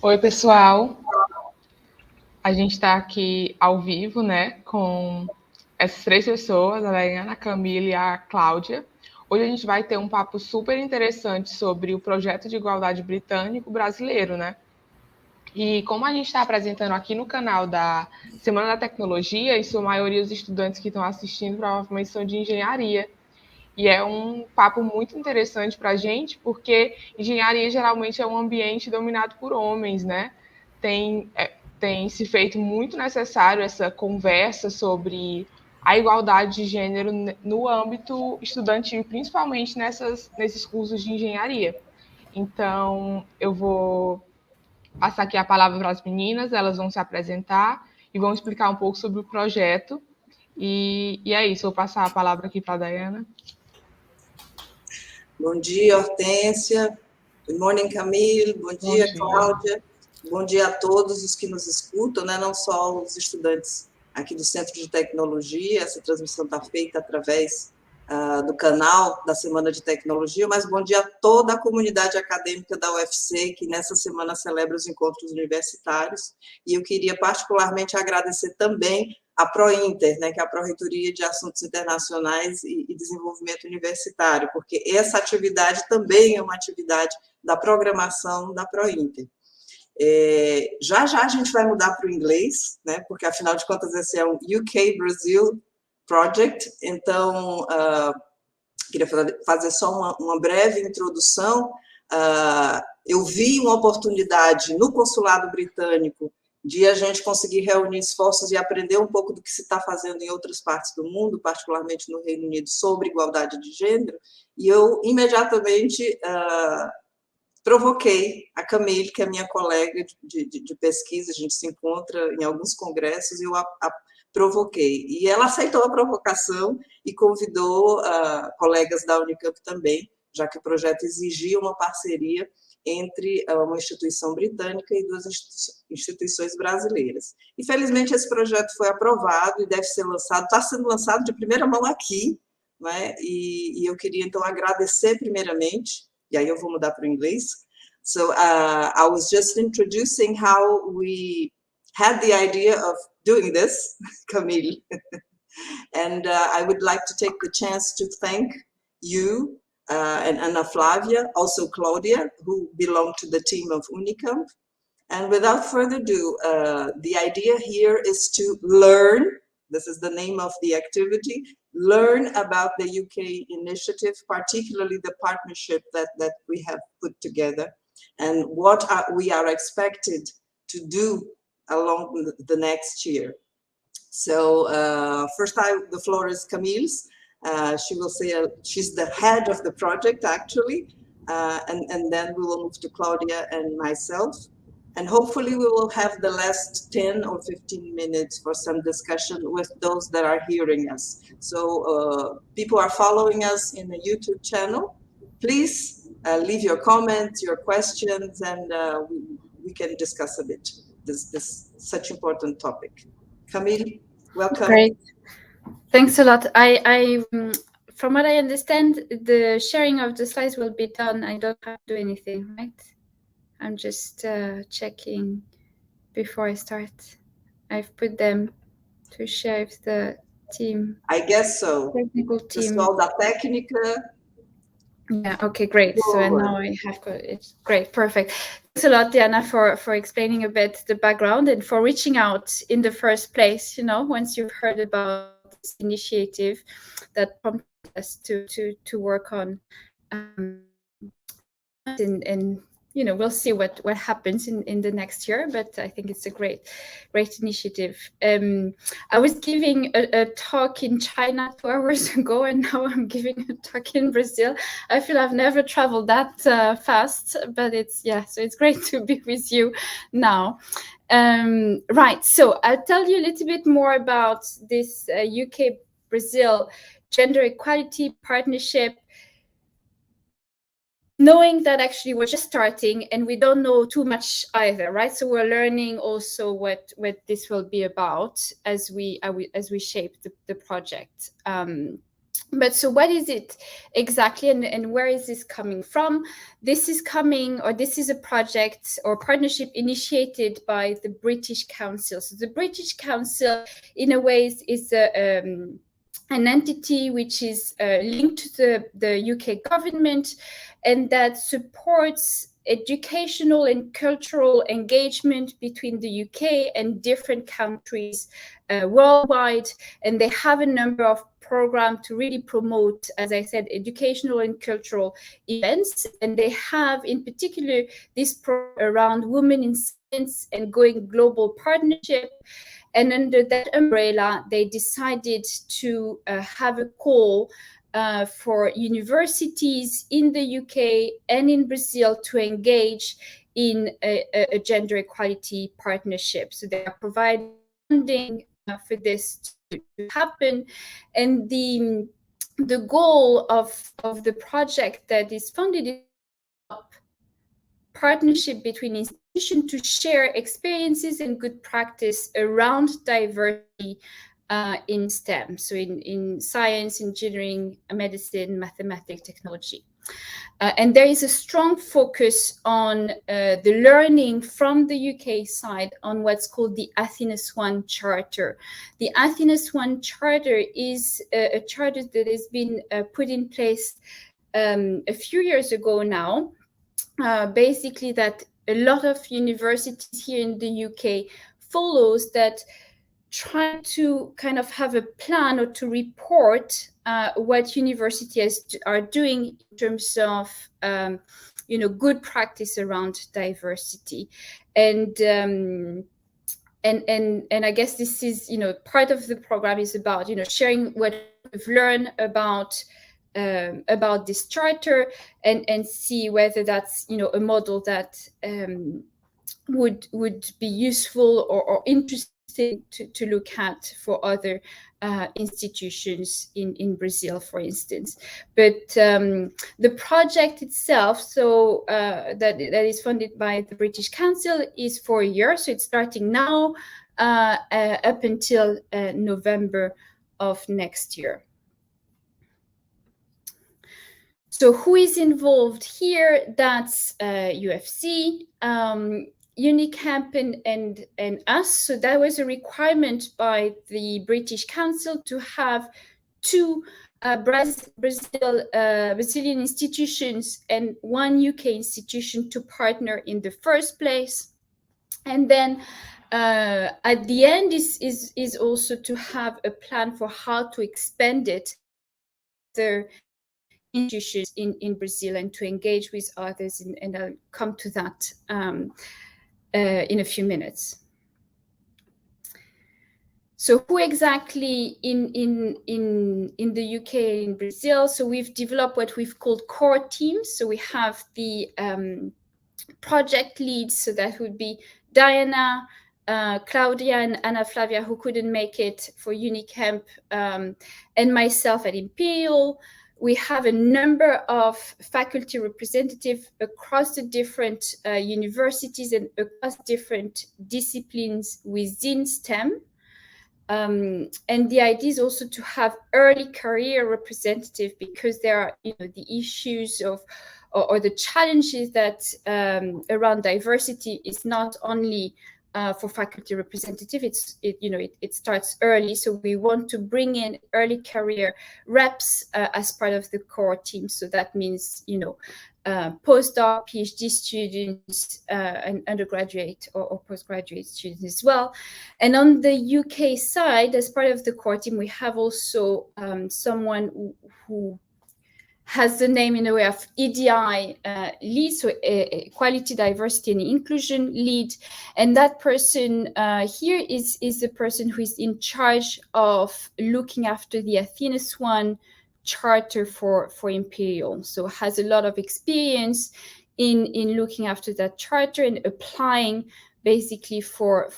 Oi, pessoal. A gente está aqui ao vivo, né, com essas três pessoas, a Dayana, a Camila e a Cláudia. Hoje a gente vai ter um papo super interessante sobre o projeto de igualdade britânico brasileiro, né? E como a gente está apresentando aqui no canal da Semana da Tecnologia, em sua maioria os estudantes que estão assistindo provavelmente são de engenharia. E é um papo muito interessante para a gente, porque engenharia geralmente é um ambiente dominado por homens, né? Tem se feito muito necessário essa conversa sobre a igualdade de gênero no âmbito estudantil, principalmente nesses cursos de engenharia. Então, eu vou passar aqui a palavra para as meninas, elas vão se apresentar e vão explicar um pouco sobre o projeto. E é isso, vou passar a palavra aqui para a Dayana. Bom dia, Hortência. Good morning, Camille. Bom dia, Cláudia. Bom dia a todos os que nos escutam, né? Não só os estudantes aqui do Centro de Tecnologia. Essa transmissão está feita através do canal da Semana de Tecnologia, mas bom dia a toda a comunidade acadêmica da UFC, que nessa semana celebra os encontros universitários. E eu queria particularmente agradecer também a Prointer, né, que é a Pró-Reitoria de Assuntos Internacionais e Desenvolvimento Universitário, porque essa atividade também é uma atividade da programação da Prointer. Já a gente vai mudar para o inglês, né, porque afinal de contas esse é um UK Brazil Project, então queria fazer só uma breve introdução. Eu vi uma oportunidade no consulado britânico de a gente conseguir reunir esforços e aprender um pouco do que se está fazendo em outras partes do mundo, particularmente no Reino Unido, sobre igualdade de gênero, e eu imediatamente provoquei a Camille, que é minha colega de pesquisa, a gente se encontra em alguns congressos, e eu a provoquei. E ela aceitou a provocação e convidou colegas da Unicamp também, já que o projeto exigia uma parceria entre uma instituição britânica e duas instituições brasileiras. Infelizmente, esse projeto foi aprovado e deve ser lançado, está sendo lançado de primeira mão aqui, né? E eu queria, então, agradecer primeiramente, e aí eu vou mudar para o inglês. So, I was just introducing how we had the idea of doing this, Camille. And I would like to take the chance to thank you, and Ana Flavia, also Claudia, who belong to the team of Unicamp. And without further ado, the idea here is to learn, this is the name of the activity, learn about the UK initiative, particularly the partnership that we have put together, and what we are expected to do along the next year. So first the floor is Camille's. She will say she's the head of the project, actually, and then we will move to Claudia and myself. And hopefully we will have the last 10 or 15 minutes for some discussion with those that are hearing us. So people are following us in the YouTube channel. Please leave your comments, your questions, and we can discuss a bit this such important topic. Camille, welcome. Great. Thanks a lot. From what I understand, the sharing of the slides will be done. I don't have to do anything, right? I'm just checking before I start. I've put them to share if the team. I guess so. Technical team. Pessoal da técnica. Yeah, okay, great. So now I have got it. Great, perfect. Thanks a lot, Diana, for explaining a bit the background and for reaching out in the first place, you know, once you've heard about this initiative that prompted us to work on and you know, we'll see what happens in the next year, but I think it's a great initiative. I was giving a talk in China 2 hours ago, and now I'm giving a talk in Brazil. I feel I've never traveled that fast, but so it's great to be with you now. Right, so I'll tell you a little bit more about this UK-Brazil gender equality partnership, knowing that actually we're just starting and we don't know too much either, right? So we're learning also what this will be about as we shape the project. But so what is it exactly, and where is this coming from? This is a project or partnership initiated by the British Council. So the British Council, in a way, is an entity which is linked to the UK government, and that supports educational and cultural engagement between the UK and different countries worldwide. And they have a number of programs to really promote, as I said, educational and cultural events. And they have in particular this program around women in science and going global partnership. And under that umbrella, they decided to have a call for universities in the UK and in Brazil to engage in a gender equality partnership. So they are providing funding for this to happen. And the goal of the project that is funded is partnership between institutions to share experiences and good practice around diversity in STEM, so in science, engineering, medicine, mathematics, technology. And there is a strong focus on the learning from the UK side on what's called the Athena's One Charter. The Athena's One Charter is a charter that has been put in place a few years ago now. Basically, that a lot of universities here in the UK follows that, try to kind of have a plan or to report what universities are doing in terms of good practice around diversity. And I guess this is part of the program is about sharing what we've learned about this charter and see whether that's a model that would be useful or interesting to look at for other institutions in Brazil, for instance. But the project itself, so that is funded by the British Council, is for a year. So it's starting now up until November of next year. So who is involved here? That's UFC, Unicamp and us. So that was a requirement by the British Council to have two Brazilian institutions and one UK institution to partner in the first place. And then at the end is also to have a plan for how to expand it to institutions in Brazil and to engage with others, and I'll come to that in a few minutes. So who exactly in the UK and in Brazil? So we've developed what we've called core teams. So we have the project leads, so that would be Diana, Claudia and Ana Flavia, who couldn't make it for Unicamp, and myself at Imperial. We have a number of faculty representatives across the different universities and across different disciplines within STEM. And the idea is also to have early career representative, because there are the issues of or the challenges that around diversity is not only for faculty representative, it starts early. So we want to bring in early career reps as part of the core team. So that means postdoc, PhD students, and undergraduate or postgraduate students as well. And on the UK side, as part of the core team, we have also someone who has the name in a way of EDI lead, so equality, diversity, and inclusion lead. And that person here is the person who is in charge of looking after the Athena's One Charter for Imperial. So has a lot of experience in looking after that charter and applying basically for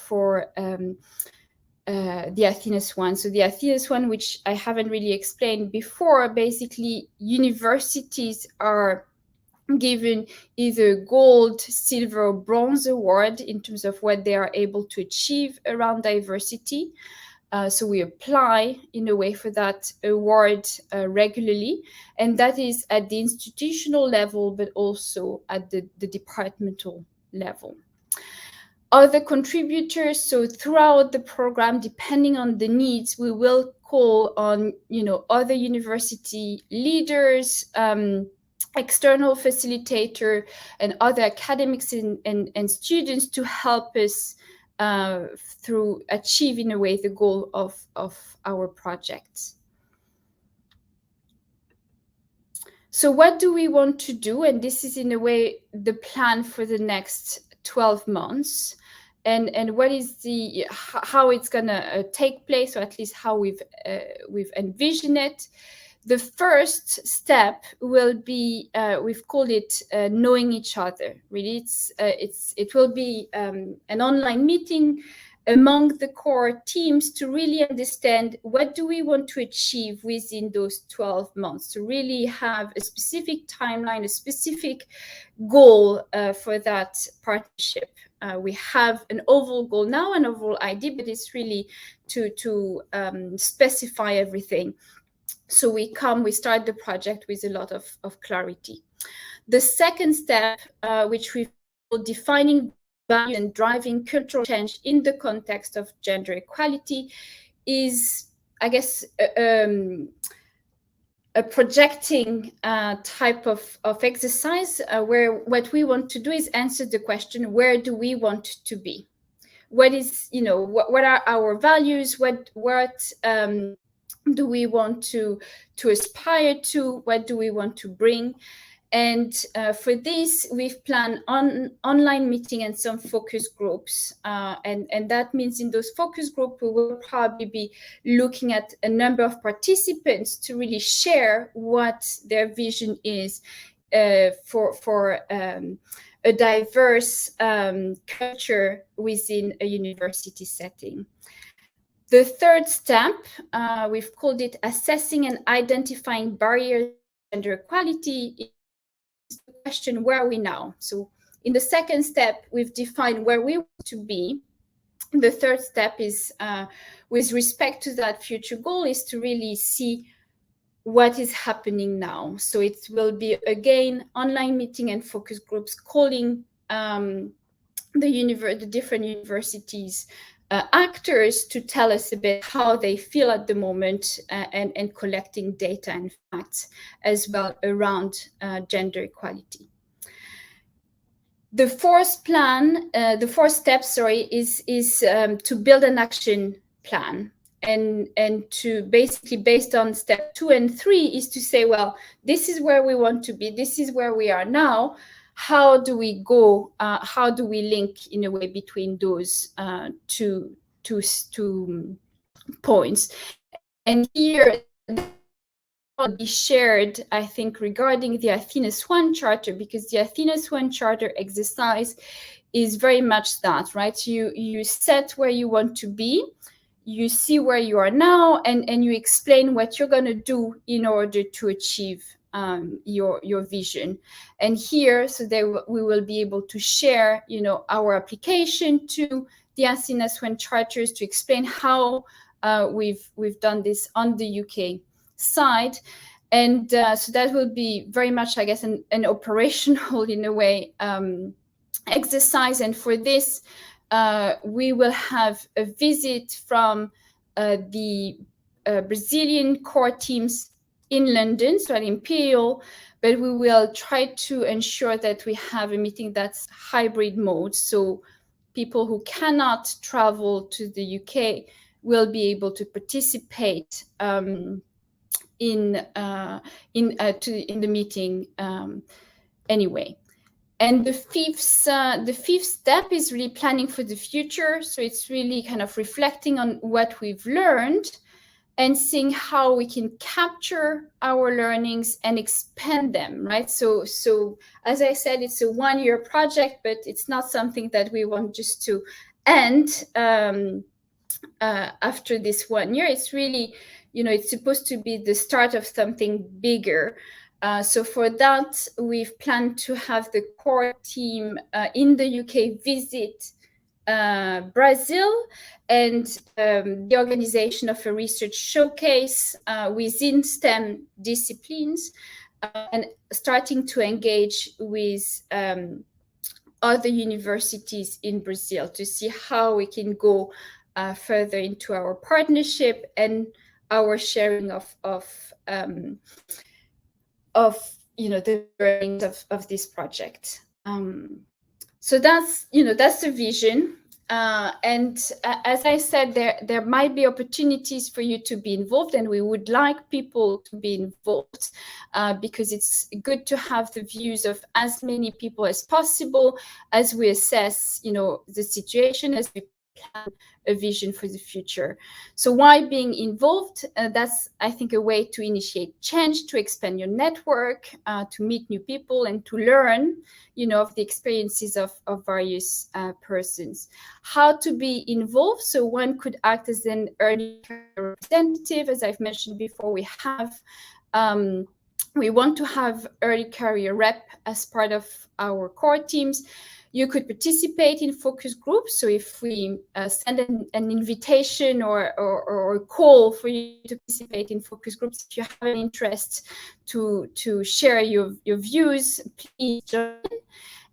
the Athena's One. So the Athena's One, which I haven't really explained before, basically universities are given either gold, silver, or bronze award in terms of what they are able to achieve around diversity. So we apply in a way for that award regularly, and that is at the institutional level, but also at the departmental level. Other contributors, so throughout the program, depending on the needs, we will call on, other university leaders, external facilitator, and other academics and students to help us through achieve, in a way, the goal of our project. So what do we want to do? And this is, in a way, the plan for the next 12 months. And what is how it's going to take place, or at least how we've envisioned it. The first step will be, we've called it knowing each other. Really, it will be an online meeting among the core teams to really understand what do we want to achieve within those 12 months, to really have a specific timeline, a specific goal for that partnership. We have an overall goal now, an overall idea, but it's really to specify everything. So we start the project with a lot of clarity. The second step, which we call defining value and driving cultural change in the context of gender equality, is, I guess, a projecting type of exercise where what we want to do is answer the question, where do we want to be? What is, what are our values? What do we want to aspire to? What do we want to bring? And for this, we've planned online meeting and some focus groups. And that means in those focus groups, we will probably be looking at a number of participants to really share what their vision is for a diverse culture within a university setting. The third step, we've called it assessing and identifying barriers to gender equality. Is the question, where are we now? So in the second step, we've defined where we want to be. The third step is, with respect to that future goal, is to really see what is happening now. So it will be, again, online meeting and focus groups calling the different universities actors to tell us a bit how they feel at the moment, and collecting data and facts as well around gender equality. The fourth step, is to build an action plan. And to basically, based on step 2 and 3, is to say, well, this is where we want to be, this is where we are now. How do we go? How do we link, in a way, between those two points? And here will be shared, I think, regarding the Athena Swan Charter, because the Athena Swan Charter exercise is very much that, right? You set where you want to be, you see where you are now, and you explain what you're going to do in order to achieve your vision. And here, so we will be able to share, our application to the Athena Swan Charters, to explain how we've done this on the UK side. And so that will be very much, I guess, an operational, in a way, exercise. And for this, we will have a visit from the Brazilian core teams in London, so at Imperial, but we will try to ensure that we have a meeting that's hybrid mode. So people who cannot travel to the UK will be able to participate in the meeting anyway. And the fifth step is really planning for the future. So it's really kind of reflecting on what we've learned and seeing how we can capture our learnings and expand them, right? So as I said, it's a one-year project, but it's not something that we want just to end after this 1 year. It's really, it's supposed to be the start of something bigger. So for that, we've planned to have the core team in the UK visit Brazil, and the organization of a research showcase within STEM disciplines, and starting to engage with other universities in Brazil to see how we can go further into our partnership and our sharing of the learnings of this project. So that's the vision. And as I said, there might be opportunities for you to be involved, and we would like people to be involved because it's good to have the views of as many people as possible as we assess, the situation, as we plan a vision for the future. So why being involved? That's, I think, a way to initiate change, to expand your network, to meet new people, and to learn, of the experiences of various persons. How to be involved? So one could act as an early career representative. As I've mentioned before, we want to have early career rep as part of our core teams. You could participate in focus groups. So if we send an invitation or a call for you to participate in focus groups, if you have an interest to share your views, please join.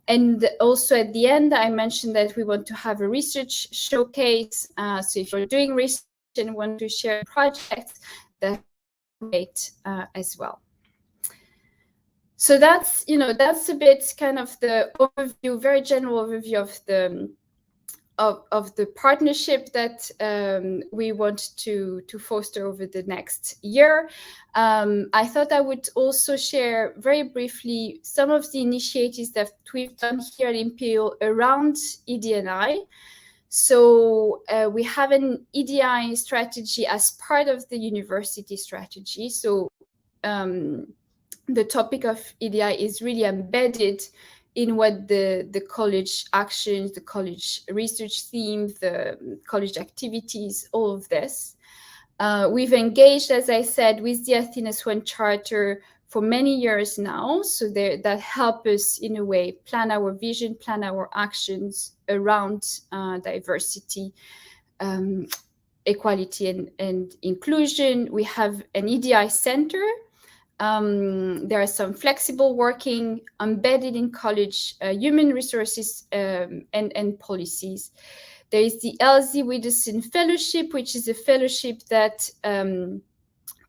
And also at the end, I mentioned that we want to have a research showcase. So if you're doing research and want to share projects, that's great as well. So that's a bit kind of the overview, very general overview of the partnership that we want to foster over the next year. I thought I would also share very briefly some of the initiatives that we've done here at Imperial around ED&I. So we have an EDI strategy as part of the university strategy. So the topic of EDI is really embedded in what the college actions, the college research theme, the college activities, all of this. We've engaged, as I said, with the Athena's One Charter for many years now. So that help us, in a way, plan our vision, plan our actions around diversity, equality, and inclusion. We have an EDI center. There are some flexible working embedded in college human resources and policies. There is the LZ Widdowson Fellowship, which is a fellowship that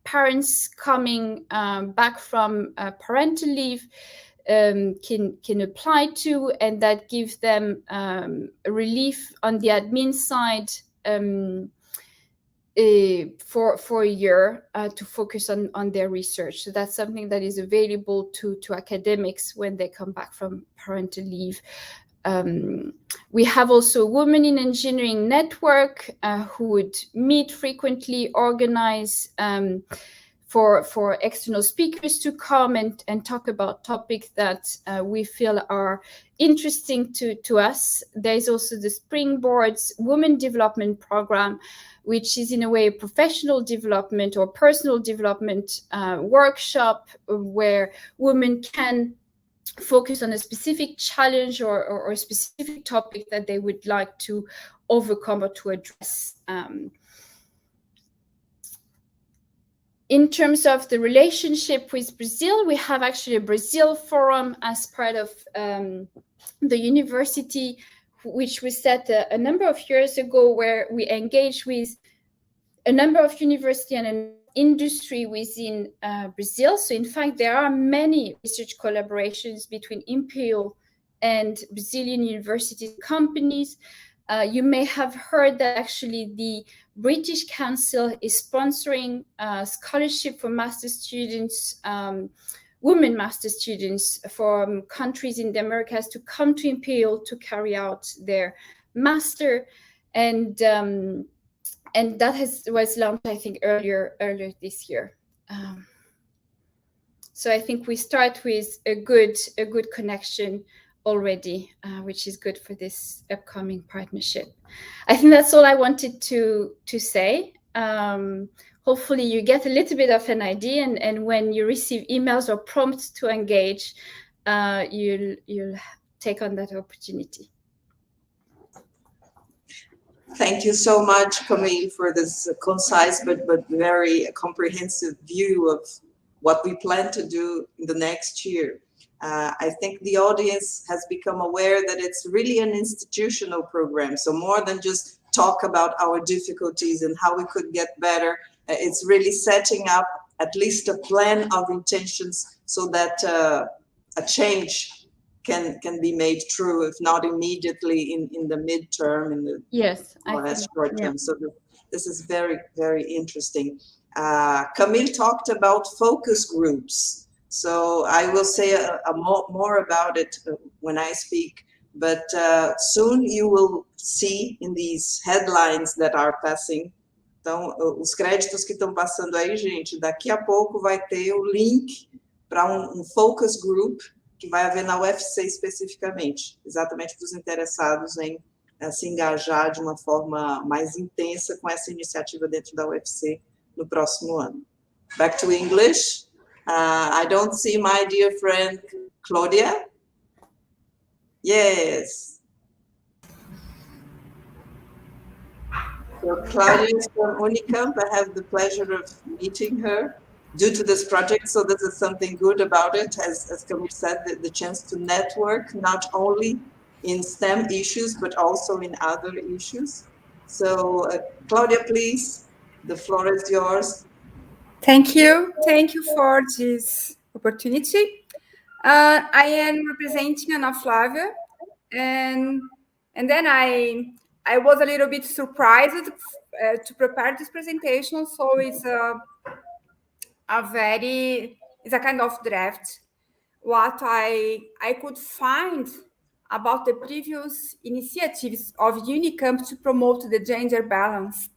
parents coming back from parental leave can apply to, and that gives them relief on the admin side for a year to focus on their research. So that's something that is available to academics when they come back from parental leave. We have also a Women in Engineering network who would meet frequently, organize for external speakers to come and talk about topics that we feel are interesting to us. There's also the Springboards Women Development Program, which is in a way a professional development or personal development workshop where women can focus on a specific challenge or a specific topic that they would like to overcome or to address. In terms of the relationship with Brazil, we have actually a Brazil forum as part of the university, which we set a number of years ago, where we engage with a number of universities and an industry within Brazil. So in fact, there are many research collaborations between Imperial and Brazilian universities and companies. You may have heard that actually the British Council is sponsoring a scholarship for master students, women master students from countries in the Americas to come to Imperial to carry out their master. And that was launched, I think, earlier this year. So I think we start with a good connection already, which is good for this upcoming partnership. I think that's all I wanted to say. Hopefully you get a little bit of an idea, and when you receive emails or prompts to engage, you'll take on that opportunity. Thank you so much, Camille, for this concise but very comprehensive view of what we plan to do in the next year. I think the audience has become aware that it's really an institutional program. So more than just talk about our difficulties and how we could get better, it's really setting up at least a plan of intentions so that a change can be made true, if not immediately in the midterm, in the short term. So this is very, very interesting. Camille talked about focus groups. So I will say more about it when I speak, but soon you will see in these headlines that are passing. Então, os créditos que estão passando aí, gente, daqui a pouco vai ter o link para um focus group que vai haver na UFC especificamente, exatamente para os interessados em se engajar de uma forma mais intensa com essa iniciativa dentro da UFC no próximo ano. Back to English. I don't see my dear friend Claudia. Yes. So Claudia is from Unicamp. I have the pleasure of meeting her due to this project. So this is something good about it, as Camille said, the chance to network, not only in STEM issues, but also in other issues. So Claudia, please, the floor is yours. Thank you for this opportunity. I am representing Ana Flávia, and then I was a little bit surprised to prepare this presentation. So it's a kind of draft. What I could find about the previous initiatives of Unicamp to promote the gender balance.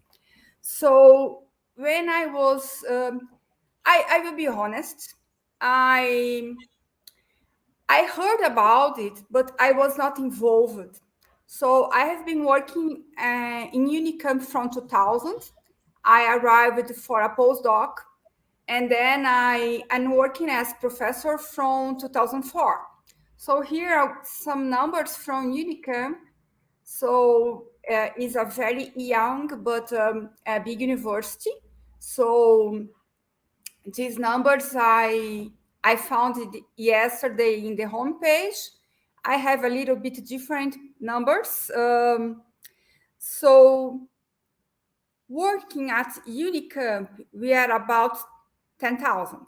So when I was, I will be honest, I heard about it, but I was not involved. So I have been working in Unicamp from 2000. I arrived for a postdoc, and then I'm working as professor from 2004. So here are some numbers from Unicamp. So it's a very young but a big university. So these numbers I found it yesterday in the homepage. I have a little bit different numbers. So working at Unicamp, we are about 10,000.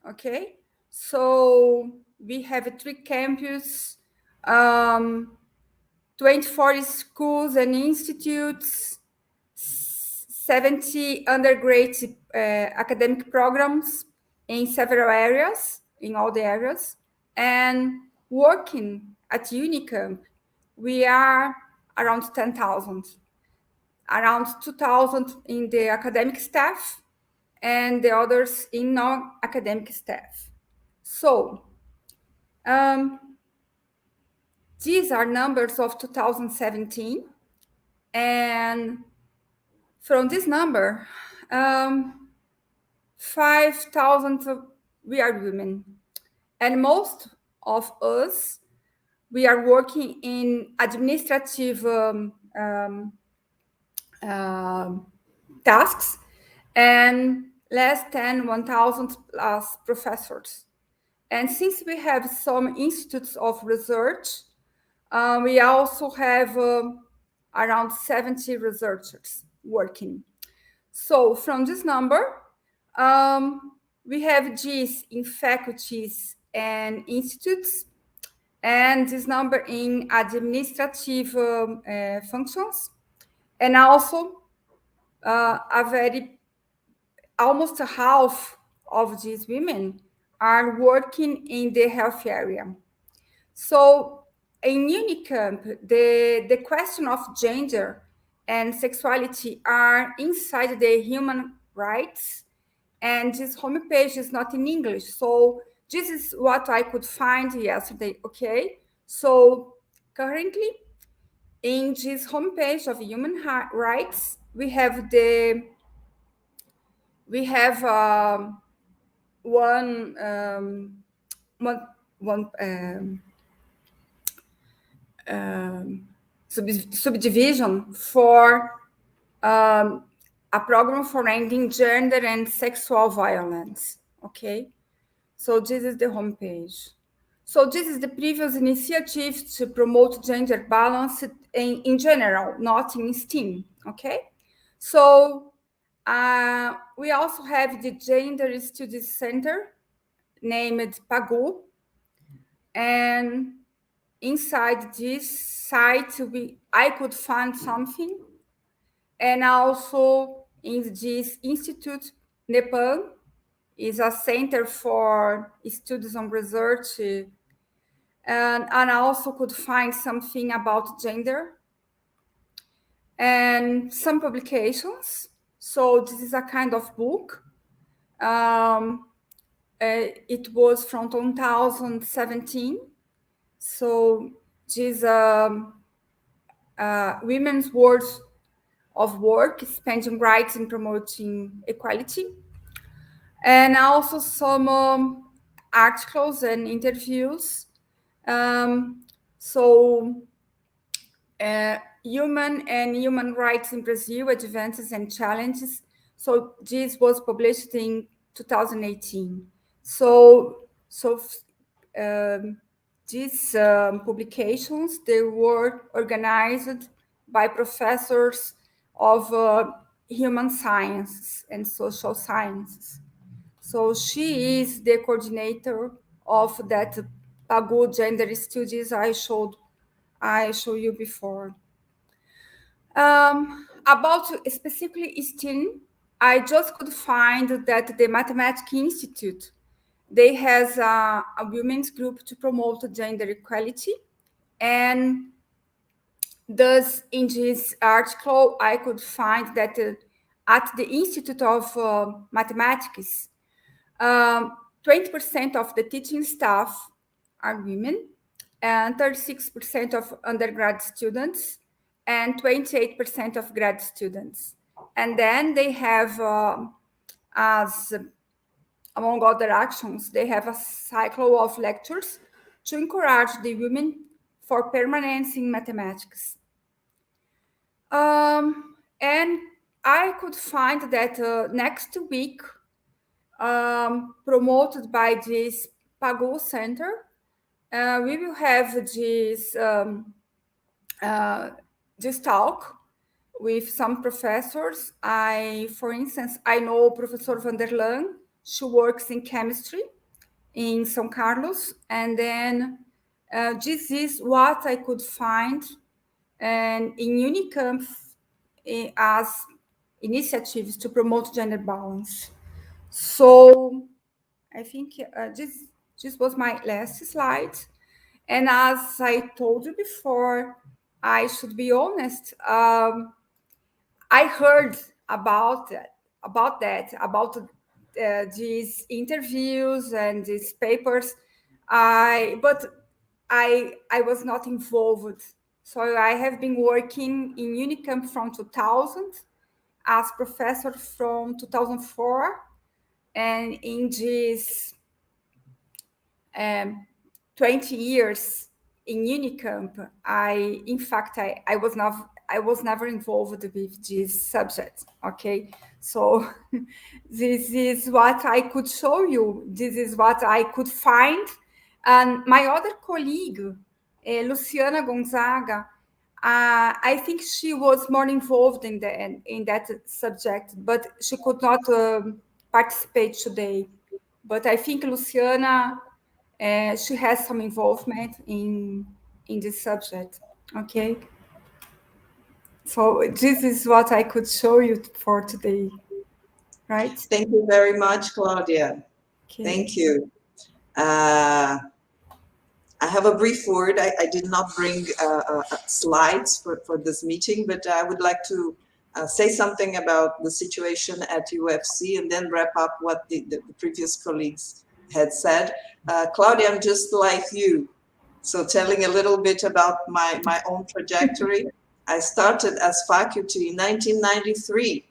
Okay, so we have 3 campuses, 24 schools and institutes, 70 undergraduate academic programs in several areas, in all the areas. And working at Unicamp, we are around 10,000, around 2,000 in the academic staff, and the others in non-academic staff. So these are numbers of 2017, and from this number, 5,000 we are women, and most of us, we are working in administrative tasks, and less than 1,000 plus professors. And since we have some institutes of research, we also have around 70 researchers working. So from this number, we have Gs in faculties and institutes, and this number in administrative functions, and also almost half of these women are working in the health area. So in Unicamp, the question of gender and sexuality are inside the human rights, and this homepage is not in English. So this is what I could find yesterday, okay? So currently, in this homepage of human rights, we have subdivision for a program for ending gender and sexual violence. Okay, so this is the homepage. So this is the previous initiative to promote gender balance in general, not in STEAM. Okay, so we also have the Gender Studies Center named PAGU, and inside this site I could find something, and also in this institute, Nepal is a center for studies on research, and I also could find something about gender and some publications. So this is a kind of book. It was from 2017. So this women's words of work, spending rights and promoting equality. And also some articles and interviews. Human rights in Brazil, advances and challenges. So this was published in 2018. These publications, they were organized by professors of human sciences and social sciences. So she is the coordinator of that PAGU Gender Studies I showed you before. About specifically STEAM, I just could find that the Mathematics Institute, they has a women's group to promote gender equality. And thus, in this article, I could find that at the Institute of Mathematics, 20% of the teaching staff are women, and 36% of undergrad students, and 28% of grad students. And then they have, as among other actions, they have a cycle of lectures to encourage the women for permanence in mathematics. And I could find that next week, promoted by this PAGU Center, we will have this talk with some professors. For instance, I know Professor van der Laan. She works in chemistry in São Carlos. And then this is what I could find in Unicamp as initiatives to promote gender balance. So I think this was my last slide. And as I told you before, I should be honest, I heard about these interviews and these papers, but I was not involved. So I have been working in Unicamp from 2000 as professor from 2004, and in these 20 years in Unicamp, I was never involved with this subject. Okay, so this is what I could show you. This is what I could find. And my other colleague, Luciana Gonzaga, I think she was more involved in that subject, but she could not participate today. But I think Luciana, she has some involvement in this subject. Okay. So this is what I could show you for today, right? Thank you very much, Claudia. Okay. Thank you. I have a brief word. I did not bring slides for this meeting, but I would like to say something about the situation at UFC and then wrap up what the previous colleagues had said. Claudia, I'm just like you. So telling a little bit about my own trajectory. I started as faculty in 1993.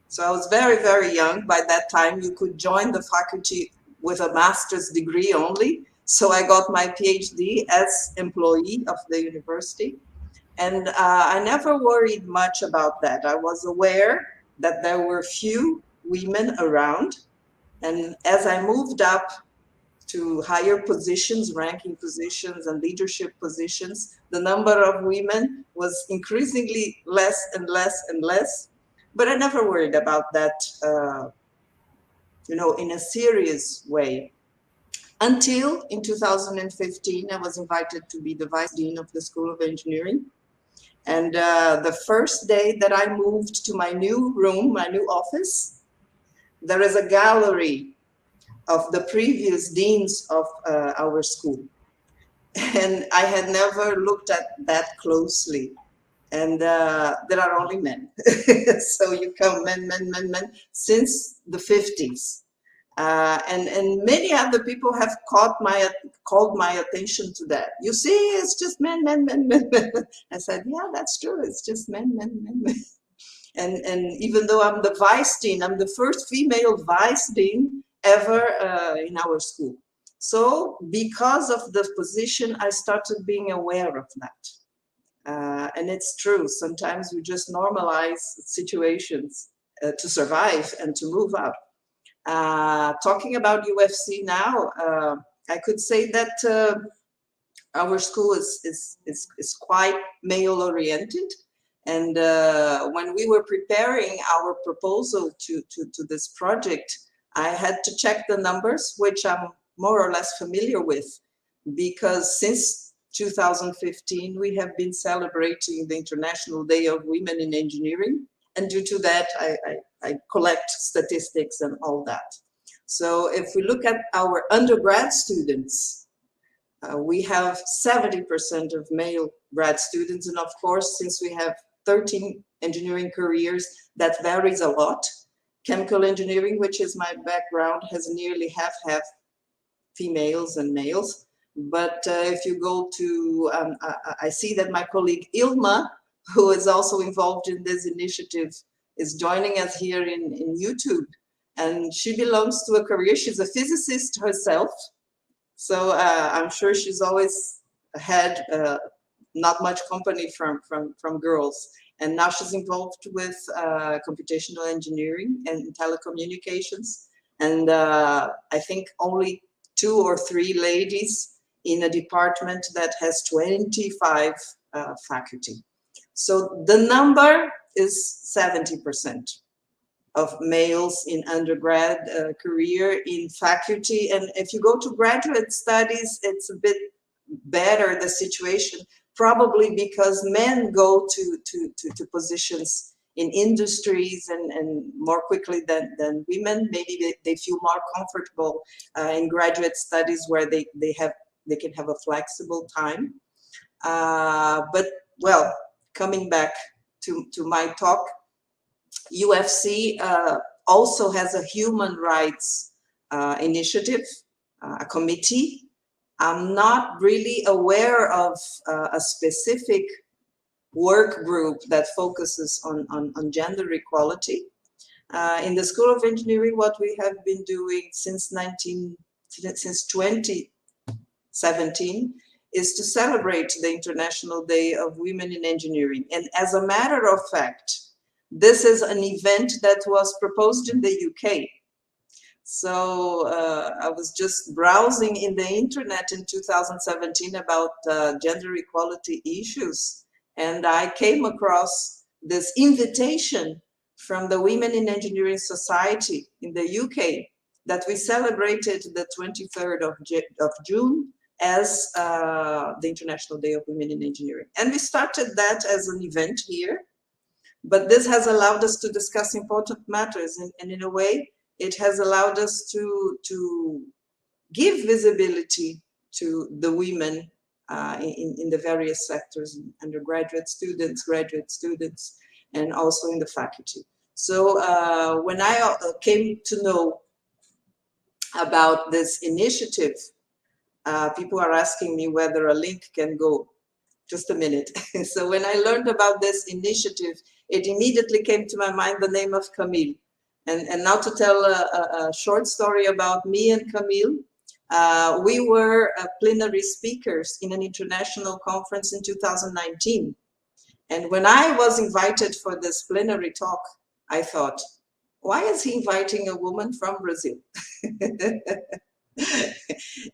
So I was very, very young. By that time, you could join the faculty with a master's degree only. So I got my PhD as employee of the university. And I never worried much about that. I was aware that there were few women around. And as I moved up to higher positions, ranking positions and leadership positions, the number of women was increasingly less and less and less. But I never worried about that, you know, in a serious way. Until in 2015, I was invited to be the Vice Dean of the School of Engineering. And the first day that I moved to my new room, my new office, there is a gallery of the previous deans of our school. And I had never looked at that closely. And there are only men. So you come men, since the 50s. And many other people have called my attention to that. You see, it's just men. I said, yeah, that's true. It's just men. And even though I'm the vice dean, I'm the first female vice dean ever in our school. So because of the position, I started being aware of that. And it's true. Sometimes we just normalize situations to survive and to move up. Talking about UFC now, I could say that our school is quite male-oriented. And when we were preparing our proposal to this project, I had to check the numbers, which I'm more or less familiar with, because since 2015, we have been celebrating the International Day of Women in Engineering. And due to that, I collect statistics and all that. So if we look at our undergrad students, we have 70% of male grad students. And of course, since we have 13 engineering careers, that varies a lot. Chemical engineering, which is my background, has nearly half females and males. But if you go to, I see that my colleague Ilma, who is also involved in this initiative, is joining us here in YouTube. And she belongs to a career, she's a physicist herself. So I'm sure she's always had not much company from girls. And now she's involved with computational engineering and telecommunications. And I think only 2 or 3 ladies in a department that has 25 faculty. So the number is 70% of males in undergrad career in faculty. And if you go to graduate studies, it's a bit better, the situation, probably because men go to positions in industries and more quickly than women. Maybe they feel more comfortable in graduate studies where they can have a flexible time. But well, coming back to my talk, UFC also has a human rights initiative, a committee. I'm not really aware of a specific work group that focuses on gender equality. In the School of Engineering, what we have been doing since 2017 is to celebrate the International Day of Women in Engineering. And as a matter of fact, this is an event that was proposed in the UK. So I was just browsing in the internet in 2017 about gender equality issues, and I came across this invitation from the Women in Engineering Society in the UK that we celebrated the 23rd of June as the International Day of Women in Engineering. And we started that as an event here, but this has allowed us to discuss important matters, and in a way, it has allowed us to give visibility to the women in the various sectors, undergraduate students, graduate students, and also in the faculty. So when I came to know about this initiative, people are asking me whether a link can go. Just a minute. So when I learned about this initiative, it immediately came to my mind the name of Camille. And now to tell a short story about me and Camille, we were plenary speakers in an international conference in 2019. And when I was invited for this plenary talk, I thought, why is he inviting a woman from Brazil?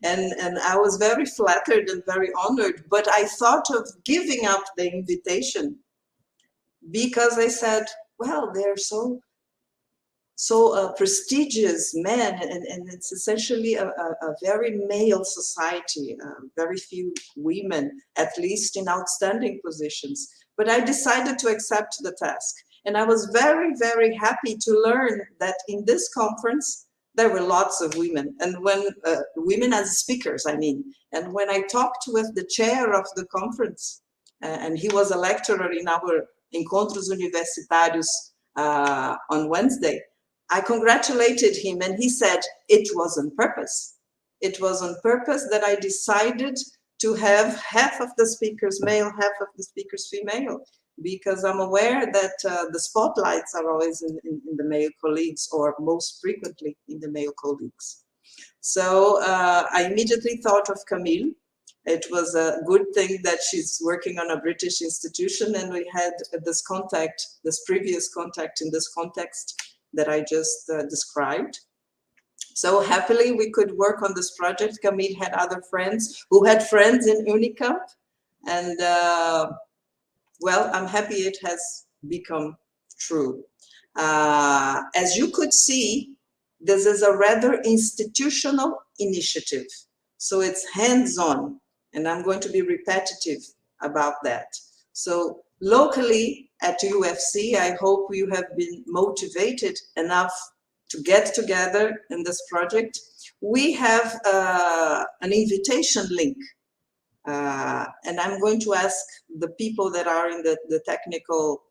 and I was very flattered and very honored, but I thought of giving up the invitation because I said, well, they're so prestigious men, and it's essentially a very male society, very few women, at least in outstanding positions. But I decided to accept the task. And I was very, very happy to learn that in this conference, there were lots of women, and when women as speakers, I mean. And when I talked with the chair of the conference, and he was a lecturer in our Encontros Universitários on Wednesday, I congratulated him, and he said, it was on purpose. It was on purpose that I decided to have half of the speakers male, half of the speakers female, because I'm aware that the spotlights are always in the male colleagues, or most frequently in the male colleagues. So I immediately thought of Camille. It was a good thing that she's working on a British institution, and we had this contact, this previous contact in this context that I just described. So happily we could work on this project. Camille had other friends who had friends in Unicamp, and well, I'm happy it has become true. As you could see, this is a rather institutional initiative. So it's hands-on, and I'm going to be repetitive about that. So locally at UFC, I hope you have been motivated enough to get together in this project. We have an invitation link. And I'm going to ask the people that are in the technical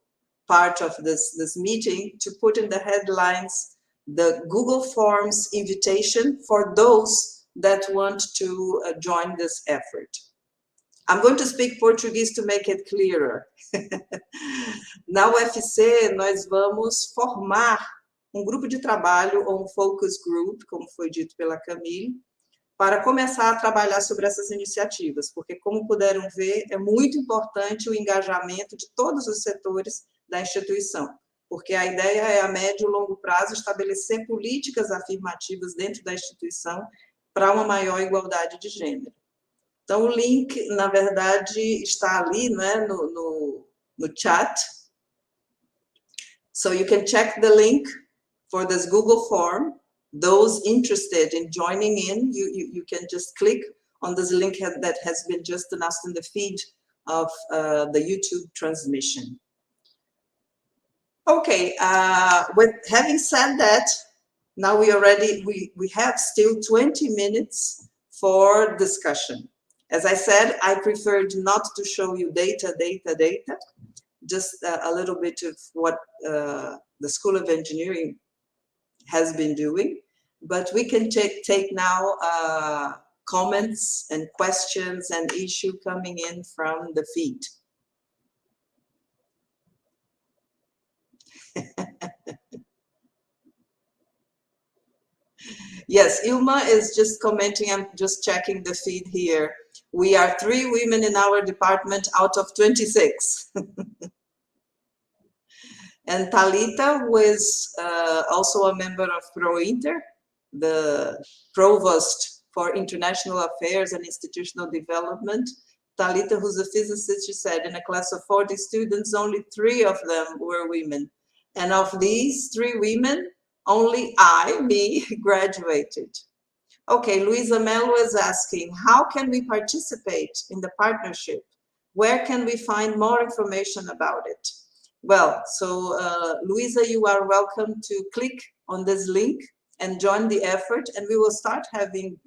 part of this meeting to put in the headlines the Google Forms invitation for those that want to join this effort. I'm going to speak Portuguese to make it clearer. Na UFC, nós vamos formar grupo de trabalho, ou focus group, como foi dito pela Camille, para começar a trabalhar sobre essas iniciativas, porque, como puderam ver, é muito importante o engajamento de todos os setores da instituição, porque a ideia é, a médio e longo prazo, estabelecer políticas afirmativas dentro da instituição para uma maior igualdade de gênero. Então, o link, na verdade, está ali, né, no chat. So you can check the link for this Google form. Those interested in joining in, you can just click on this link that has been just announced in the feed of the YouTube transmission. Okay, with having said that, now we have still 20 minutes for discussion. As I said, I preferred not to show you data, just a little bit of what the School of Engineering has been doing, but we can take now comments and questions and issue coming in from the feed. Yes, Ilma is just commenting, I'm just checking the feed here. We are 3 women in our department out of 26. And Talita, who is also a member of ProInter, the Provost for International Affairs and Institutional Development. Talita, who's a physicist, she said, in a class of 40 students, only 3 of them were women. And of these 3 women, only me, graduated. Okay, Luisa Melo is asking, how can we participate in the partnership? Where can we find more information about it? Well, so Luisa, you are welcome to click on this link and join the effort, and we will start having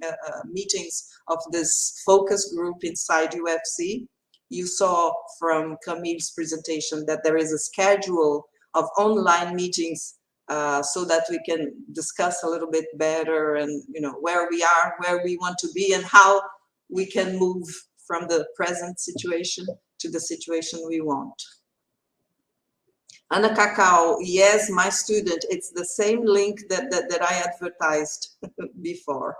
meetings of this focus group inside UFC. You saw from Camille's presentation that there is a schedule of online meetings so that we can discuss a little bit better, and where we are, where we want to be, and how we can move from the present situation to the situation we want. Ana Cacau, yes, my student, it's the same link that I advertised before.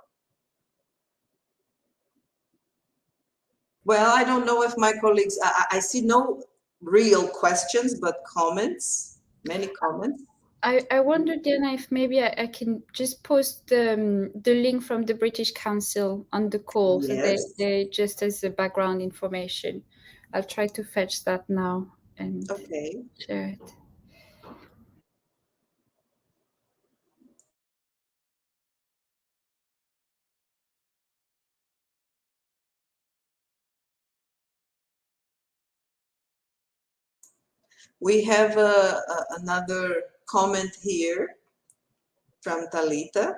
Well, I don't know if my colleagues, I see no real questions, but comments, many comments. I wonder, Diana, if maybe I can just post the link from the British Council on the call, Yes. so they just as the background information. I'll try to fetch that now and share it. We have another comment here from Talita.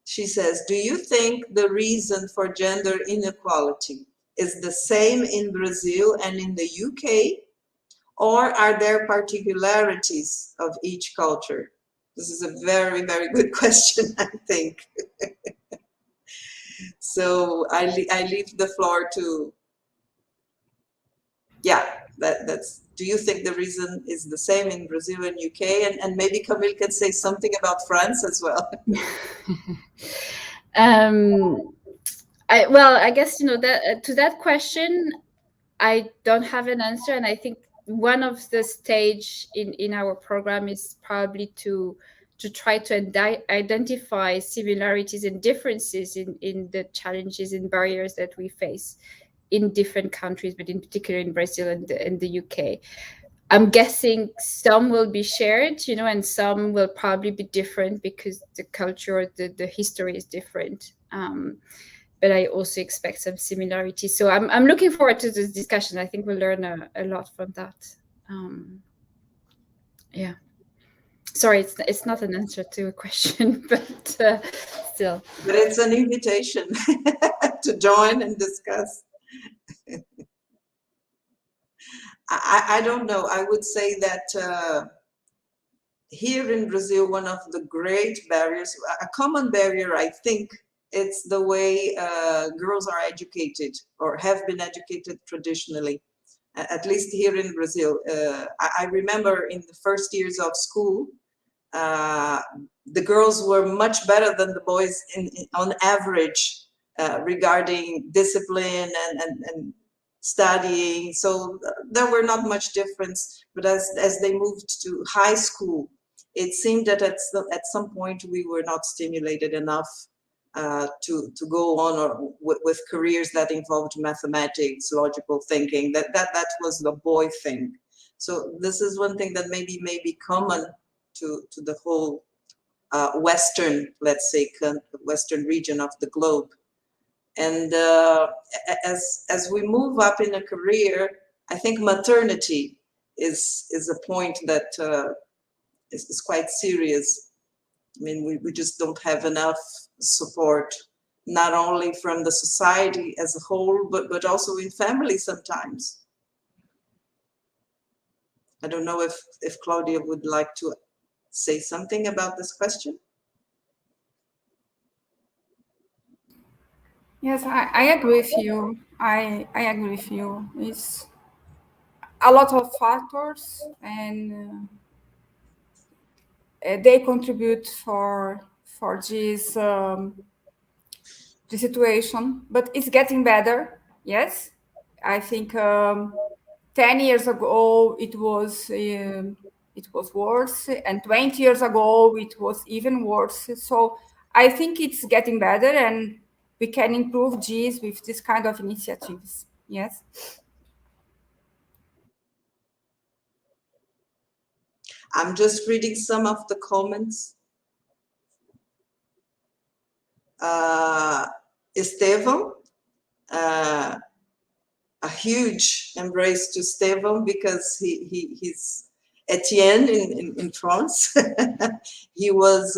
She says, do you think the reason for gender inequality is the same in Brazil and in the UK? Or are there particularities of each culture? This is a very, very good question, I think. So I leave the floor to, that's, do you think the reason is the same in Brazil and UK? And maybe Camille can say something about France as well. I guess, that to that question, I don't have an answer. And I think one of the stage in our program is probably to try to identify similarities and differences in the challenges and barriers that we face in different countries, but in particular in Brazil and the UK. I'm guessing some will be shared, and some will probably be different because the culture, the history is different. But I also expect some similarities. So I'm looking forward to this discussion. I think we'll learn a lot from that. Yeah. Sorry, it's not an answer to a question, but still. But it's an invitation to join and discuss. I don't know. I would say that here in Brazil, one of the great barriers, a common barrier, I think, it's the way girls are educated or have been educated traditionally, at least here in Brazil. I remember in the first years of school, the girls were much better than the boys on average regarding discipline and studying. So there were not much difference, but as they moved to high school, it seemed that at some point we were not stimulated enough to go on or with careers that involved mathematics, logical thinking. That was the boy thing. So this is one thing that maybe may be common to the whole Western, let's say, Western region of the globe. And as we move up in a career, I think maternity is a point that is quite serious. I mean, we just don't have enough support, not only from the society as a whole, but also in family sometimes. I don't know if Claudia would like to say something about this question. Yes, I agree with you. I agree with you. It's a lot of factors, and they contribute for this the situation. But it's getting better. Yes, I think 10 years ago it was worse, and 20 years ago it was even worse. So I think it's getting better, and we can improve GIS with this kind of initiatives. Yes. I'm just reading some of the comments. Estevam, a huge embrace to Estevam because he's Etienne in France. He was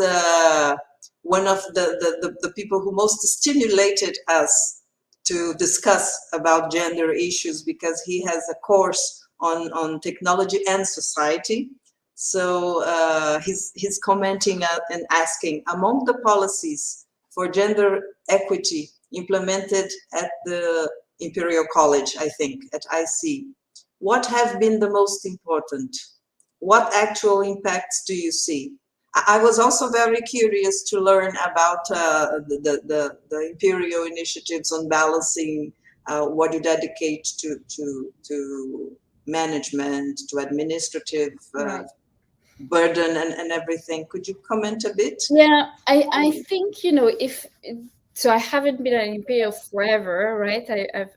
one of the people who most stimulated us to discuss about gender issues, because he has a course on technology and society. So he's commenting and asking, among the policies for gender equity implemented at the Imperial College, I think, at IC, what have been the most important? What actual impacts do you see? I was also very curious to learn about the Imperial initiatives on balancing what you dedicate to management, to administrative burden and everything. Could you comment a bit? Yeah, I think, if so, I haven't been at Imperial forever, right?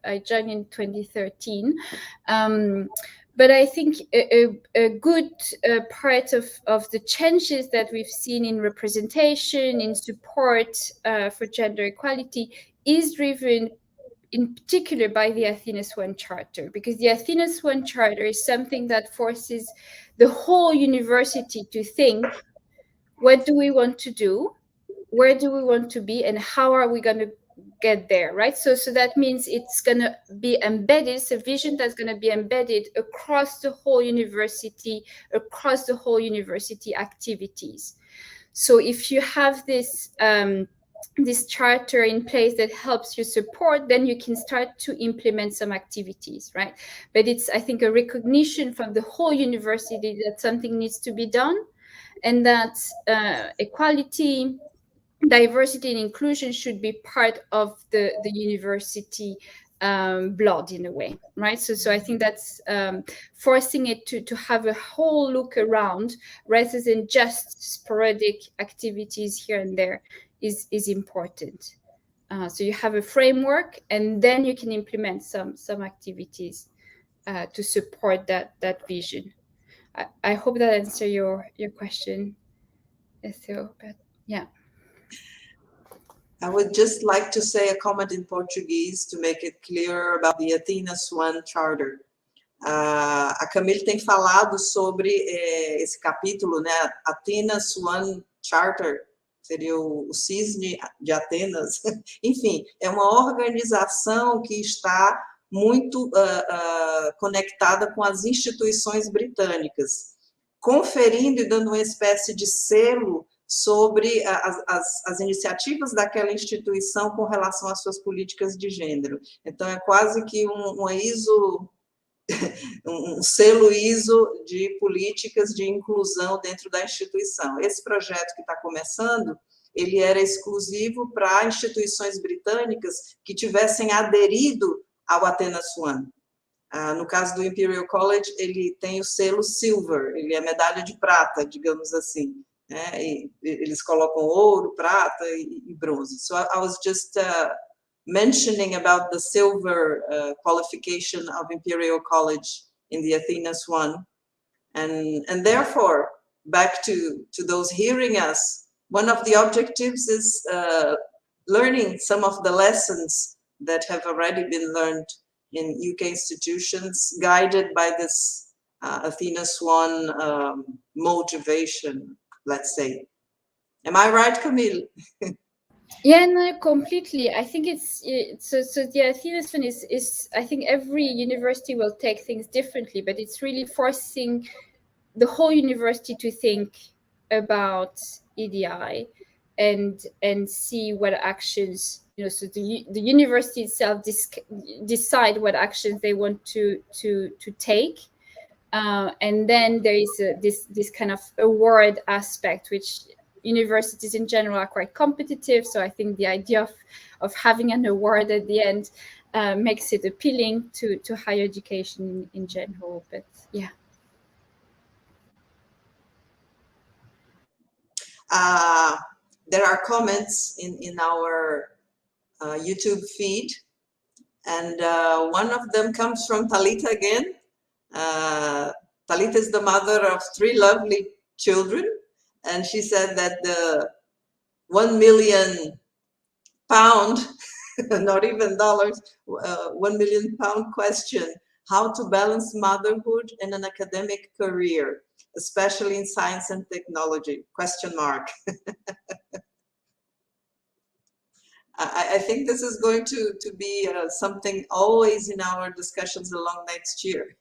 I joined in 2013. But I think a good part of the changes that we've seen in representation, in support for gender equality is driven in particular by the Athena's One Charter, because the Athena's One Charter is something that forces the whole university to think, what do we want to do? Where do we want to be? And how are we going to get there, right? So that means it's going to be embedded. It's a vision that's going to be embedded across the whole university activities. So if you have this charter in place that helps you support, then you can start to implement some activities, right? But it's, I think, a recognition from the whole university that something needs to be done, and that equality, diversity, and inclusion should be part of the university blood in a way, right? So I think that's forcing it to have a whole look around rather than just sporadic activities here and there is important. So you have a framework, and then you can implement some activities to support that vision. I hope that answers your question, Esther, but yeah. I would just like to say a comment in Portuguese to make it clear about the Athena's One Charter. A Camille tem falado sobre esse capítulo, né? Athena's One Charter, seria o Cisne de Atenas. Enfim, é uma organização que está muito conectada com as instituições britânicas, conferindo e dando uma espécie de selo sobre as iniciativas daquela instituição com relação às suas políticas de gênero. Então, é quase que um selo ISO de políticas de inclusão dentro da instituição. Esse projeto que está começando, ele era exclusivo para instituições britânicas que tivessem aderido ao Athena's One. No caso do Imperial College, ele tem o selo Silver, ele é medalha de prata, digamos assim. E eles colocam ouro, prata e bronze. So I was just mentioning about the silver qualification of Imperial College in the Athena's One. And therefore, back to those hearing us, one of the objectives is learning some of the lessons that have already been learned in UK institutions, guided by this Athena's One motivation, let's say. Am I right, Camille? Yeah, no, completely. I think it's so the Athena's One is I think every university will take things differently, but it's really forcing the whole university to think about EDI and see what actions, so the university itself decide what actions they want to take. And then there is this kind of award aspect, which universities in general are quite competitive. So I think the idea of having an award at the end makes it appealing to higher education in general. But yeah. There are comments in our YouTube feed, and one of them comes from Talita again. Talita is the mother of 3 lovely children, and she said that the £1 million, not even dollars, £1 million question, how to balance motherhood and an academic career, especially in science and technology, ? I think this is going to be something always in our discussions along next year.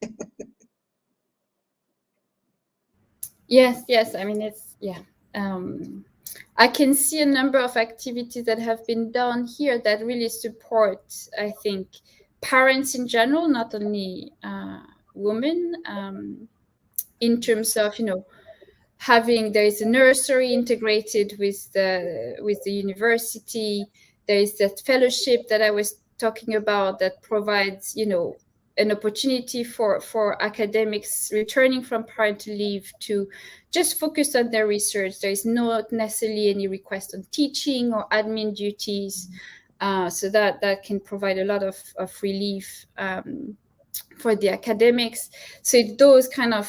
Yes. I mean, it's, yeah. I can see a number of activities that have been done here that really support, I think, parents in general, not only women, in terms of, there is a nursery integrated with the university. There is that fellowship that I was talking about that provides, an opportunity for academics returning from parental leave to just focus on their research. There is not necessarily any request on teaching or admin duties. So that can provide a lot of relief for the academics. So it's those kind of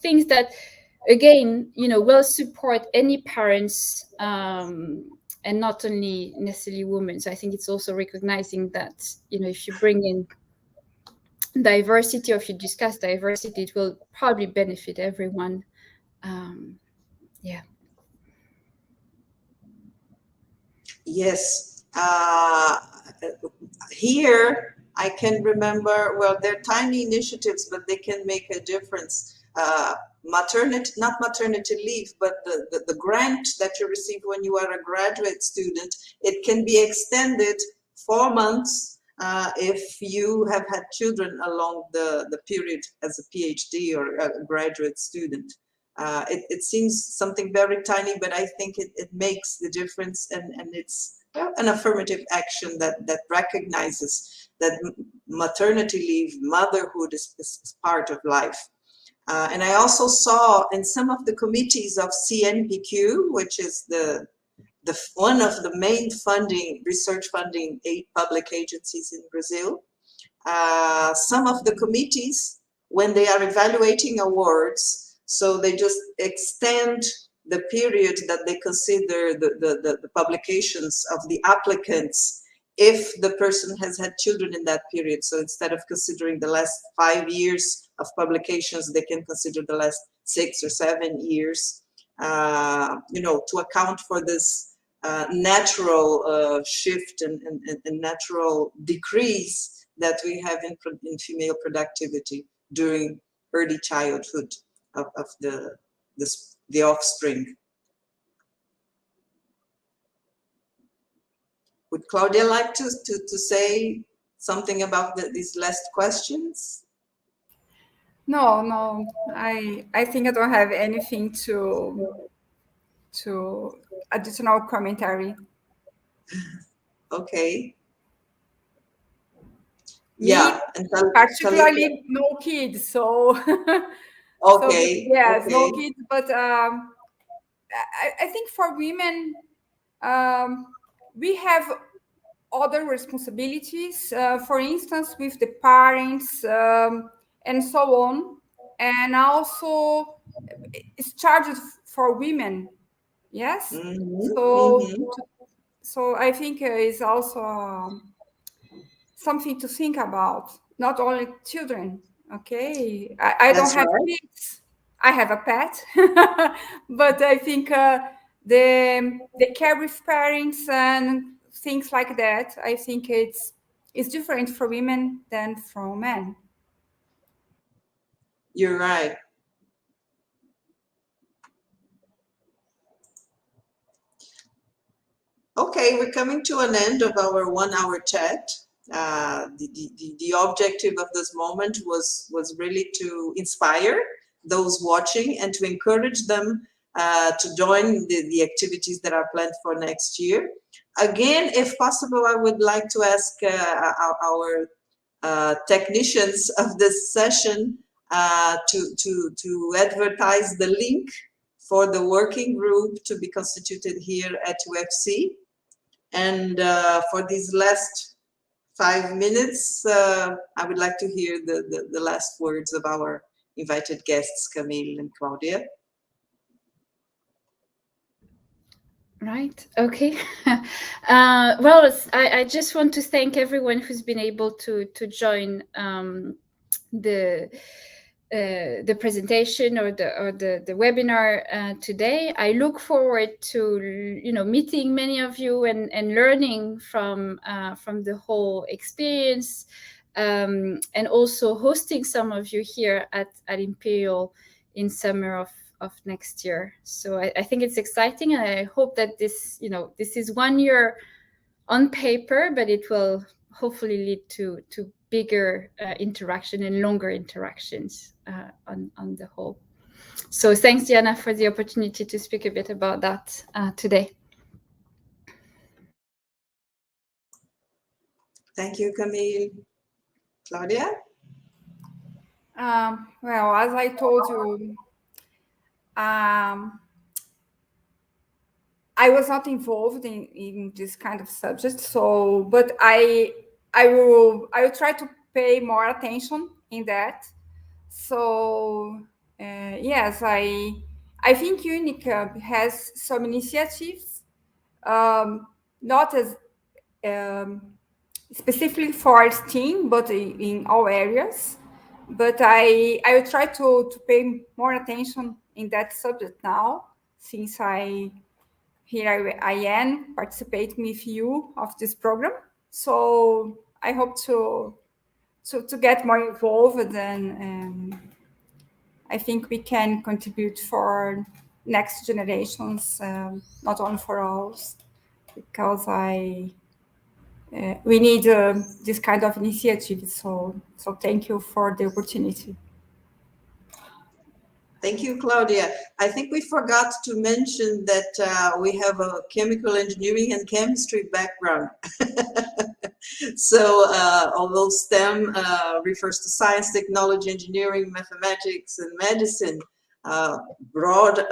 things that, again, will support any parents, and not only necessarily women. So I think it's also recognizing that, if you bring in diversity, or if you discuss diversity, it will probably benefit everyone. Yeah. Yes. Here, I can remember, well, they're tiny initiatives, but they can make a difference. Not maternity leave, but the grant that you receive when you are a graduate student, it can be extended 4 months if you have had children along the period as a PhD or a graduate student. It seems something very tiny, but I think it makes the difference, and it's an affirmative action that recognizes that maternity leave, motherhood is part of life. And I also saw in some of the committees of CNPq, which is one of the main research funding public agencies in Brazil, some of the committees, when they are evaluating awards, so they just extend the period that they consider the publications of the applicants if the person has had children in that period. So instead of considering the last 5 years of publications, they can consider the last 6 or 7 years, to account for this natural shift and natural decrease that we have in female productivity during early childhood of the offspring. Would Claudia like to say something about these last questions? No, I think I don't have anything to additional commentary. Okay. Me, yeah, and particularly no kids, so okay. So, yes, okay. no kids, but I think for women, we have other responsibilities, for instance, with the parents, and so on, and also it's charged for women. Yes. So I think it's also something to think about, not only children. Okay, I don't have kids. I have a pet, but I think the care with parents and things like that, I think it's different for women than for men. You're right. Okay, we're coming to an end of our 1-hour chat. The objective of this moment was really to inspire those watching and to encourage them to join the activities that are planned for next year. Again, if possible, I would like to ask our technicians of this session to advertise the link for the working group to be constituted here at UFC. And for these last 5 minutes, I would like to hear the last words of our invited guests, Camille and Claudia. Right. Okay. Well, I just want to thank everyone who's been able to join the presentation or the webinar today. I look forward to meeting many of you and learning from the whole experience, and also hosting some of you here at Imperial in summer of next year. So I think it's exciting, and I hope that this is 1 year on paper, but it will hopefully lead to bigger interaction and longer interactions on the whole. So thanks, Diana, for the opportunity to speak a bit about that today. Thank you, Camille. Claudia? Well, as I told you, I was not involved in this kind of subject, but I will try to pay more attention in that. So yes, I think Unicamp has some initiatives, not as specifically for STEAM, but in all areas. But I will try to pay more attention in that subject now, since here I am participating with you of this program. So I hope to get more involved, and I think we can contribute for next generations, not only for ours, because we need this kind of initiative. So thank you for the opportunity. Thank you, Claudia. I think we forgot to mention that we have a chemical engineering and chemistry background. So although STEM refers to science, technology, engineering, mathematics, and medicine, broad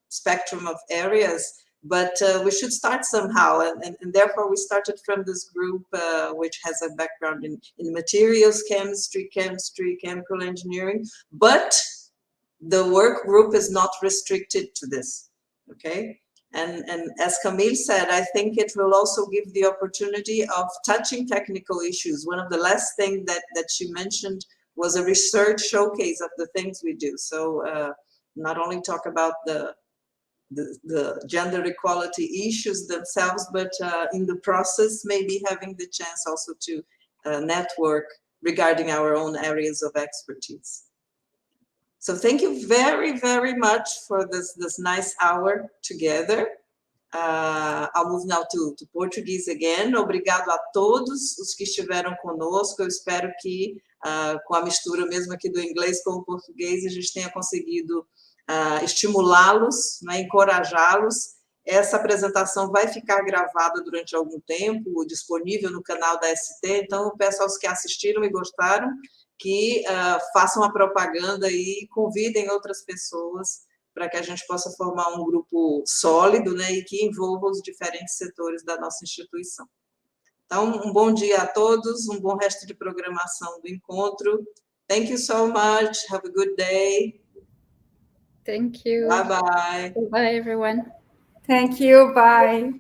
spectrum of areas, but we should start somehow, and therefore we started from this group which has a background in materials chemistry, chemical engineering, but the work group is not restricted to this, okay? And as Camille said, I think it will also give the opportunity of touching technical issues. One of the last things that she mentioned was a research showcase of the things we do. So not only talk about the gender equality issues themselves, but in the process, maybe having the chance also to network regarding our own areas of expertise. So thank you very, very much for this nice hour together. I'll move now to Portuguese again. Obrigado a todos os que estiveram conosco. Eu espero que com a mistura mesmo aqui do inglês com o português, a gente tenha conseguido estimulá-los, né, encorajá-los. Essa apresentação vai ficar gravada durante algum tempo, disponível no canal da ST, então eu peço aos que assistiram e gostaram que façam a propaganda e convidem outras pessoas para que a gente possa formar um grupo sólido, né, e que envolva os diferentes setores da nossa instituição. Então, um bom dia a todos, um bom resto de programação do encontro. Thank you so much. Have a good day. Thank you. Bye-bye. Bye, everyone. Thank you. Bye.